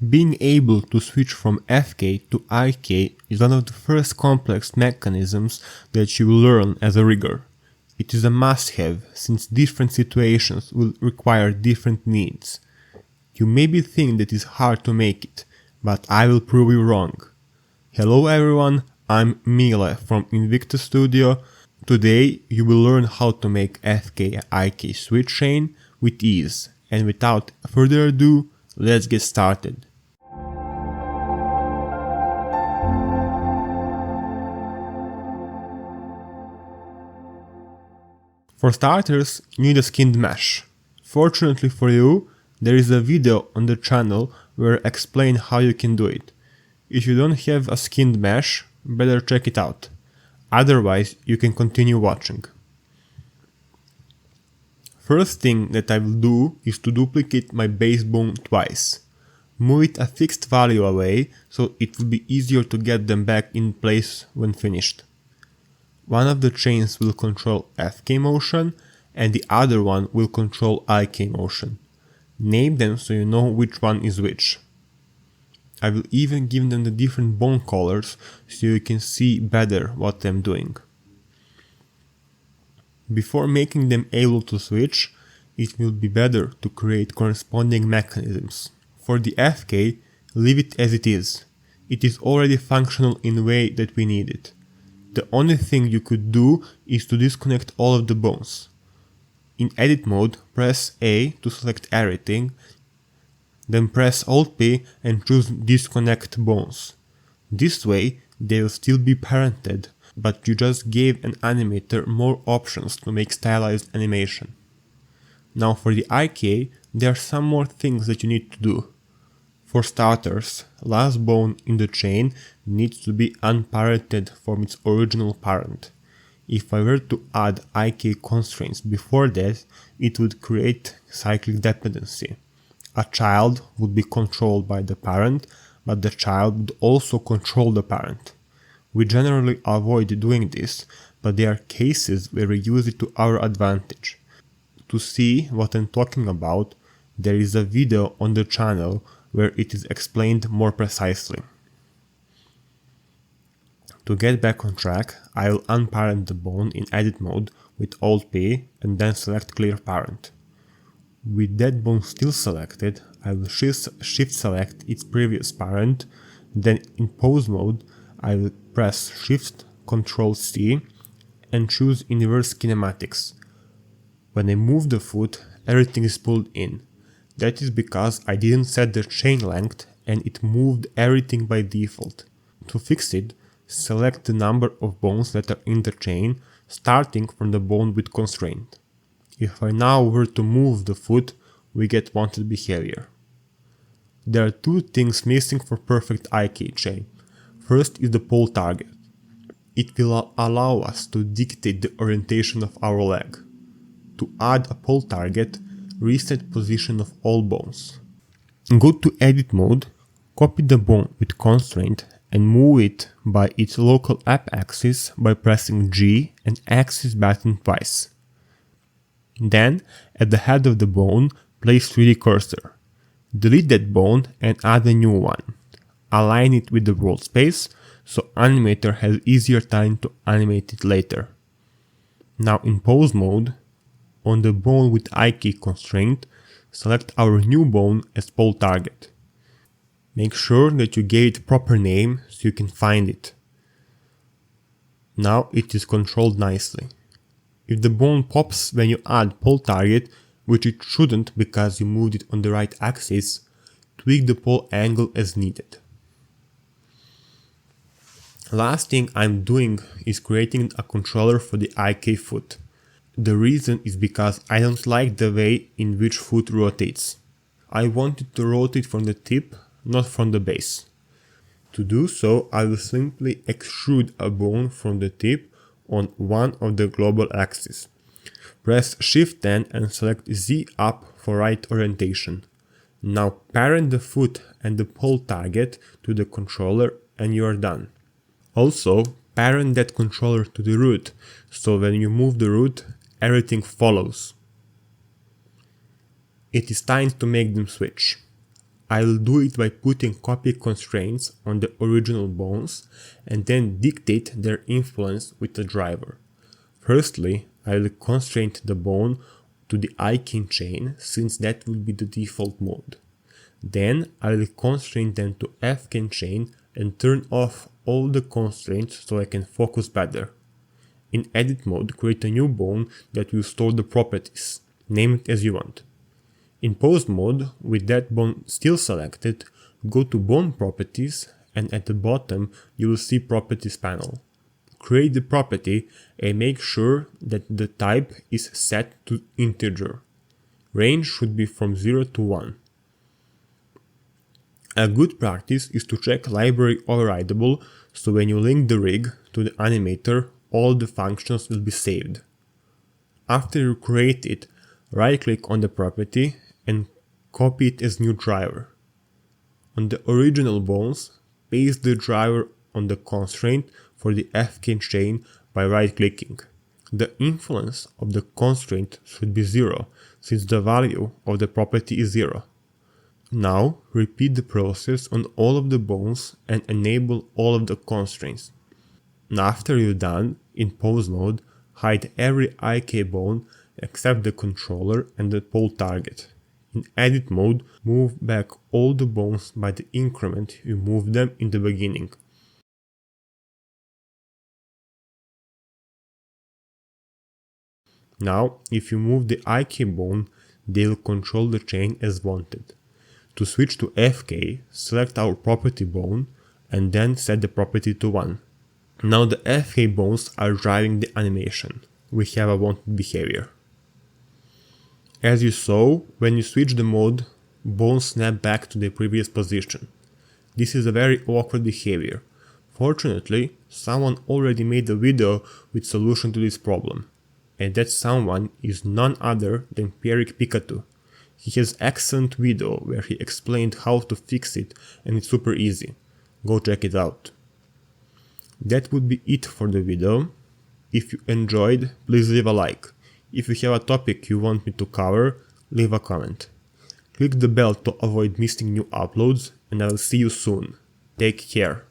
Being able to switch from FK to IK is one of the first complex mechanisms that you will learn as a rigger. It is a must-have, since different situations will require different needs. You maybe think that it's hard to make it, but I will prove you wrong. Hello everyone, I'm Mile from Invictus Studio. Today you will learn how to make FK-IK switch chain with ease, and without further ado, let's get started. For starters, you need a skinned mesh. Fortunately for you, there is a video on the channel where I explain how you can do it. If you don't have a skinned mesh, better check it out. Otherwise, you can continue watching. First thing that I will do is to duplicate my base bone twice. Move it a fixed value away so it will be easier to get them back in place when finished. One of the chains will control FK motion and the other one will control IK motion. Name them so you know which one is which. I will even give them the different bone colors so you can see better what I'm doing. Before making them able to switch, it will be better to create corresponding mechanisms. For the FK, leave it as it is. It is already functional in the way that we need it. The only thing you could do is to disconnect all of the bones. In edit mode, press A to select everything, then press Alt P and choose disconnect bones. This way they will still be parented, but you just gave an animator more options to make stylized animation. Now for the IK, there are some more things that you need to do. For starters, last bone in the chain needs to be unparented from its original parent. If I were to add IK constraints before that, it would create cyclic dependency. A child would be controlled by the parent, but the child would also control the parent. We generally avoid doing this, but there are cases where we use it to our advantage. To see what I'm talking about, there is a video on the channel where it is explained more precisely. To get back on track, I will unparent the bone in edit mode with Alt P and then select clear parent. With that bone still selected, I will shift select its previous parent, then in pose mode I will press Shift Ctrl C and choose inverse kinematics. When I move the foot, everything is pulled in. That is because I didn't set the chain length and it moved everything by default. To fix it, select the number of bones that are in the chain, starting from the bone with constraint. If I now were to move the foot, we get wanted behavior. There are two things missing for perfect IK chain. First is the pole target. It will allow us to dictate the orientation of our leg. To add a pole target, reset position of all bones. Go to edit mode, copy the bone with constraint and move it by its local up axis by pressing G and axis button twice. Then, at the head of the bone, place 3D cursor. Delete that bone and add a new one. Align it with the world space so animator has easier time to animate it later. Now in pose mode, on the bone with IK constraint, select our new bone as pole target. Make sure that you gave it proper name so you can find it. Now it is controlled nicely. If the bone pops when you add pole target, which it shouldn't because you moved it on the right axis, tweak the pole angle as needed. Last thing I'm doing is creating a controller for the IK foot. The reason is because I don't like the way in which foot rotates. I want it to rotate from the tip, not from the base. To do so, I will simply extrude a bone from the tip on one of the global axes. Press Shift 10 and select Z up for right orientation. Now parent the foot and the pole target to the controller and you are done. Also, parent that controller to the root, so when you move the root, everything follows. It is time to make them switch. I will do it by putting copy constraints on the original bones and then dictate their influence with the driver. Firstly, I will constrain the bone to the IK chain since that will be the default mode. Then I will constrain them to FK chain and turn off all the constraints so I can focus better. In edit mode, create a new bone that will store the properties. Name it as you want. In pose mode, with that bone still selected, go to bone properties and at the bottom you will see properties panel. Create the property and make sure that the type is set to integer. Range should be from 0 to 1. A good practice is to check library overrideable so when you link the rig to the animator, all the functions will be saved. After you create it, right-click on the property and copy it as new driver. On the original bones, paste the driver on the constraint for the FK chain by right-clicking. The influence of the constraint should be 0, since the value of the property is 0. Now, repeat the process on all of the bones and enable all of the constraints. After you're done, in pose mode, hide every IK bone except the controller and the pole target. In edit mode, move back all the bones by the increment you moved them in the beginning. Now, if you move the IK bone, they'll control the chain as wanted. To switch to FK, select our property bone and then set the property to 1. Now the FK bones are driving the animation. We have a wanted behavior. As you saw, when you switch the mode, bones snap back to their previous position. This is a very awkward behavior. Fortunately, someone already made a video with solution to this problem. And that someone is none other than Pierrick Picatu. He has excellent video where he explained how to fix it and it's super easy. Go check it out. That would be it for the video. If you enjoyed, please leave a like. If you have a topic you want me to cover, leave a comment. Click the bell to avoid missing new uploads and I will see you soon. Take care.